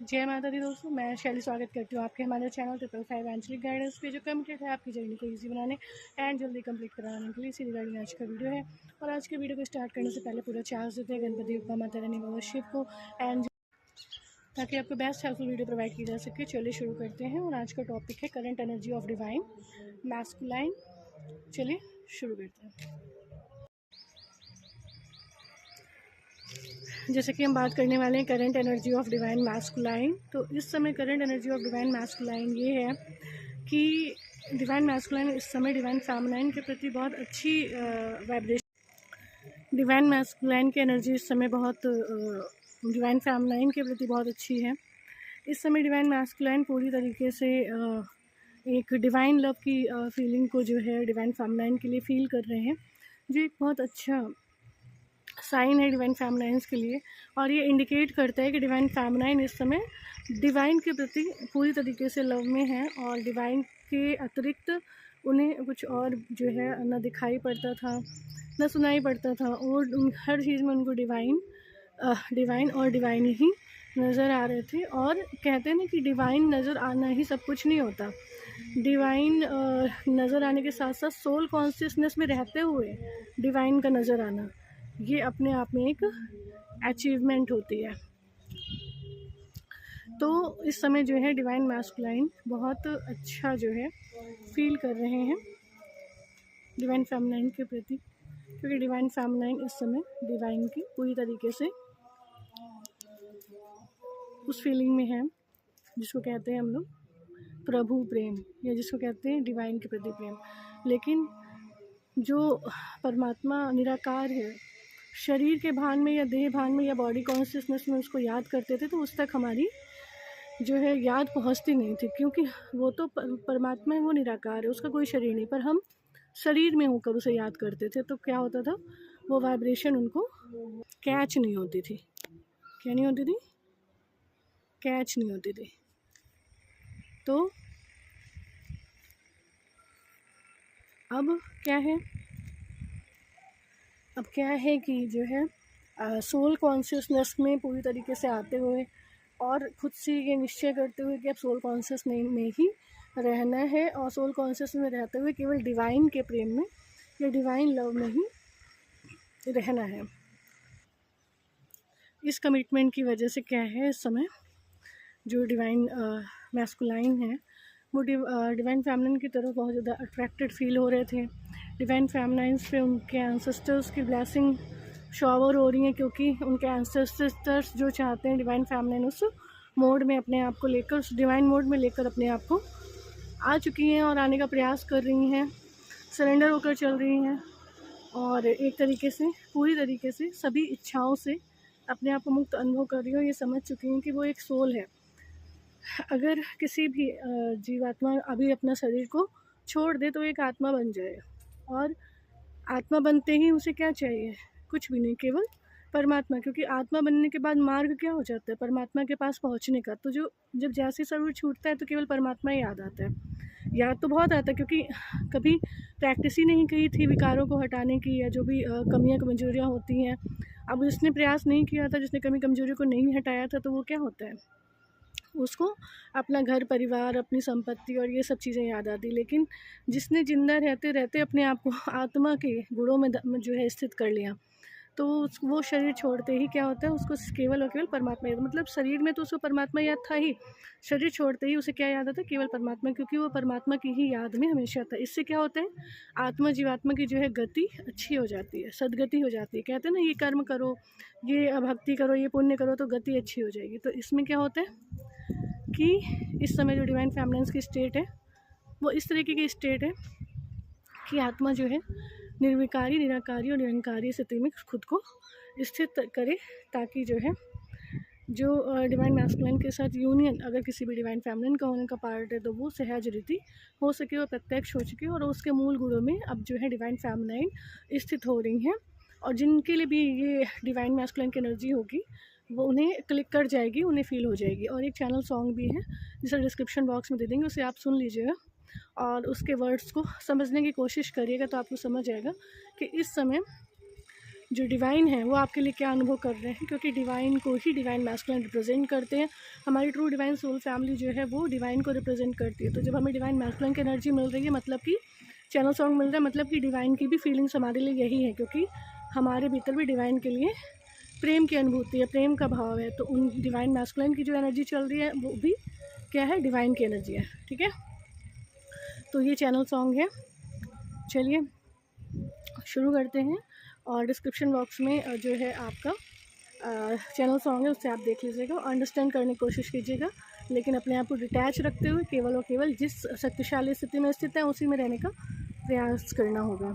जय माता दी दोस्तों, मैं शैली स्वागत करती हूँ आपके हमारे चैनल 555 एंजलिक गाइडेंस पे, जो कमिटेड है आपकी जर्नी को इजी बनाने एंड जल्दी कंप्लीट कराने के लिए। इसी रिगार्डिंग आज का वीडियो है। और आज के वीडियो को स्टार्ट करने से पहले पूरा चार्ज देते हैं गणपति बप्पा माता रानी बाबा शिव को, एंड ताकि आपको बेस्ट हेल्पफुल वीडियो प्रोवाइड की जा सके। चलिए शुरू करते हैं। और आज का टॉपिक है current energy of divine masculine. चलिए शुरू करते हैं। जैसे कि हम बात करने वाले हैं current energy of divine masculine. तो इस समय current energy of divine masculine ये है कि डिवाइन मैस्कुलाइन इस समय डिवाइन फेमिनाइन के प्रति बहुत अच्छी वाइब्रेशन, डिवाइन मैस्कुलाइन की एनर्जी इस समय बहुत डिवाइन फेमिनाइन के प्रति बहुत अच्छी है। इस समय डिवाइन मैस्कुलाइन पूरी तरीके से एक डिवाइन लव की फीलिंग को जो है डिवाइन फेमिनाइन के लिए फील कर रहे हैं, जो एक बहुत अच्छा साइन है डिवाइन फेमिनाइन्स के लिए। और ये इंडिकेट करता है कि डिवाइन फेमिनाइन इस समय डिवाइन के प्रति पूरी तरीके से लव में है, और डिवाइन के अतिरिक्त उन्हें कुछ और जो है न दिखाई पड़ता था न सुनाई पड़ता था, और हर चीज़ में उनको डिवाइन और डिवाइन ही नज़र आ रहे थे। और कहते हैं ना कि डिवाइन नज़र आना ही सब कुछ नहीं होता। डिवाइन नज़र आने के साथ साथ सोल कॉन्शियसनेस में रहते हुए डिवाइन का नज़र आना, ये अपने आप में एक अचीवमेंट होती है। तो इस समय जो है डिवाइन मैस्कुलाइन बहुत अच्छा जो है फील कर रहे हैं डिवाइन फेमिनाइन के प्रति, क्योंकि डिवाइन फेमिनाइन इस समय डिवाइन की पूरी तरीके से उस फीलिंग में है जिसको कहते हैं हम लोग प्रभु प्रेम, या जिसको कहते हैं डिवाइन के प्रति प्रेम। लेकिन जो परमात्मा निराकार है, शरीर के भान में या देह भान में या बॉडी कॉन्शियसनेस में उसको याद करते थे, तो उस तक हमारी जो है याद पहुंचती नहीं थी, क्योंकि वो तो परमात्मा है, वो निराकार है, उसका कोई शरीर नहीं। पर हम शरीर में होकर उसे याद करते थे, तो क्या होता था, वो वाइब्रेशन उनको कैच नहीं होती थी। क्या नहीं होती थी? कैच नहीं होती थी। तो अब क्या है, कि जो है सोल कॉन्शियसनेस में पूरी तरीके से आते हुए और खुद से ये निश्चय करते हुए कि अब सोल कॉन्शियस में ही रहना है, और सोल कॉन्शियस में रहते हुए केवल डिवाइन के प्रेम में या डिवाइन लव में ही रहना है। इस कमिटमेंट की वजह से क्या है, इस समय जो डिवाइन मैस्कुलाइन है वो डिवाइन फेमिनिन की तरफ बहुत ज़्यादा अट्रैक्टेड फील हो रहे थे। डिवाइन फेमिनाइन्स पे उनके एंसेस्टर्स की ब्लेसिंग शॉवर हो रही हैं, क्योंकि उनके एंसेस्टर्स जो चाहते हैं डिवाइन फेमिनाइन उस मोड में अपने आप को लेकर, उस डिवाइन मोड में लेकर अपने आप को आ चुकी हैं और आने का प्रयास कर रही हैं, सरेंडर होकर चल रही हैं, और एक तरीके से पूरी तरीके से सभी इच्छाओं से अपने आप को मुक्त अनुभव कर रही हो। ये समझ चुकी हैं कि वो एक सोल है। अगर किसी भी जीवात्मा अभी अपना शरीर को छोड़ दे तो एक आत्मा बन जाए, और आत्मा बनते ही उसे क्या चाहिए, कुछ भी नहीं, केवल परमात्मा। क्योंकि आत्मा बनने के बाद मार्ग क्या हो जाता है, परमात्मा के पास पहुंचने का। तो जो जब जैसे शरीर छूटता है तो केवल परमात्मा ही याद आता है। याद तो बहुत आता है, क्योंकि कभी प्रैक्टिस ही नहीं की थी विकारों को हटाने की, या जो भी कमियाँ कमजोरियाँ होती हैं, अब जिसने प्रयास नहीं किया था, जिसने कमी कमजोरी को नहीं हटाया था, तो वो क्या होता है, उसको अपना घर परिवार, अपनी संपत्ति और ये सब चीज़ें याद आती। लेकिन जिसने जिंदा रहते रहते अपने आप को आत्मा के गुणों में जो है स्थित कर लिया, तो वो शरीर छोड़ते ही क्या होता है, उसको केवल और केवल परमात्मा याद, मतलब शरीर में तो उसको परमात्मा याद था ही, शरीर छोड़ते ही उसे क्या याद आता है, केवल परमात्मा, क्योंकि वो परमात्मा की ही याद में हमेशा था। इससे क्या होता है, आत्मा जीवात्मा की जो है गति अच्छी हो जाती है, सदगति हो जाती है। कहते हैं ना, ये कर्म करो, ये भक्ति करो, ये पुण्य करो तो गति अच्छी हो जाएगी। तो इसमें क्या होता है कि इस समय जो डिवाइन फेमिनिन्स की स्टेट है वो इस तरीके की स्टेट है कि आत्मा जो है निर्विकारी, निराकारी और निरंकारी स्थिति में खुद को स्थित करे, ताकि जो है जो डिवाइन मैस्कुलाइन के साथ यूनियन अगर किसी भी डिवाइन फेमिनिन का होने का पार्ट है, तो वो सहज रीति हो सके और प्रत्यक्ष हो सके, और उसके मूल गुणों में अब जो है डिवाइन फेमिनाइन स्थित हो रही हैं। और जिनके लिए भी ये डिवाइन मैस्कुलाइन की एनर्जी होगी वो उन्हें क्लिक कर जाएगी, उन्हें फील हो जाएगी। और एक चैनल सॉन्ग भी है जिसे डिस्क्रिप्शन बॉक्स में दे देंगे, उसे आप सुन लीजिएगा और उसके वर्ड्स को समझने की कोशिश करिएगा, तो आपको समझ आएगा कि इस समय जो डिवाइन है वो आपके लिए क्या अनुभव कर रहे हैं, क्योंकि डिवाइन को ही डिवाइन मैस्कुलिन रिप्रेजेंट करते हैं। हमारी ट्रू डिवाइन सोल फैमिली जो है वो डिवाइन को रिप्रेजेंट करती है। तो जब हमें डिवाइन मैस्कुलिन की एनर्जी मिल रही है, मतलब कि चैनल सॉन्ग मिल रहा है, मतलब कि डिवाइन की भी फीलिंग्स हमारे लिए यही है, क्योंकि हमारे भीतर भी डिवाइन के लिए प्रेम की अनुभूति है, प्रेम का भाव है। तो उन डिवाइन मैस्कुलिन की जो एनर्जी चल रही है वो भी क्या है, डिवाइन की एनर्जी है। ठीक है, तो ये चैनल सॉन्ग है। चलिए शुरू करते हैं। और डिस्क्रिप्शन बॉक्स में जो है आपका चैनल सॉन्ग है, उससे आप देख लीजिएगा, अंडरस्टैंड करने की कोशिश कीजिएगा, लेकिन अपने आप को डिटैच रखते हुए केवल और केवल जिस शक्तिशाली स्थिति में स्थित है उसी में रहने का प्रयास करना होगा।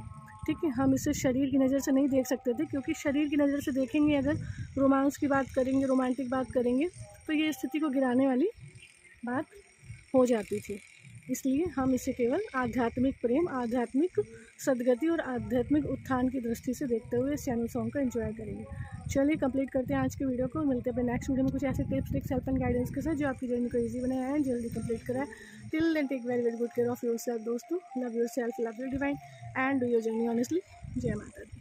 ठीक है, हम इसे शरीर की नज़र से नहीं देख सकते थे, क्योंकि शरीर की नज़र से देखेंगे, अगर रोमांस की बात करेंगे, रोमांटिक बात करेंगे, तो ये स्थिति को गिराने वाली बात हो जाती थी। इसलिए हम इसे केवल आध्यात्मिक प्रेम, आध्यात्मिक सद्गति और आध्यात्मिक उत्थान की दृष्टि से देखते हुए इस चैनल सॉन्ग को एंजॉय करेंगे। चलिए कंप्लीट करते हैं आज के वीडियो को। मिलते हैं अपने नेक्स्ट वीडियो में कुछ ऐसे tips, tricks, help and guidance के साथ जो आपकी जर्नी को ईजी बनाए हैं, जल्दी कंप्लीट कराए। Till then take very very good care of yourself दोस्तों। Love yourself, love your divine and do your journey honestly. जय माता दी।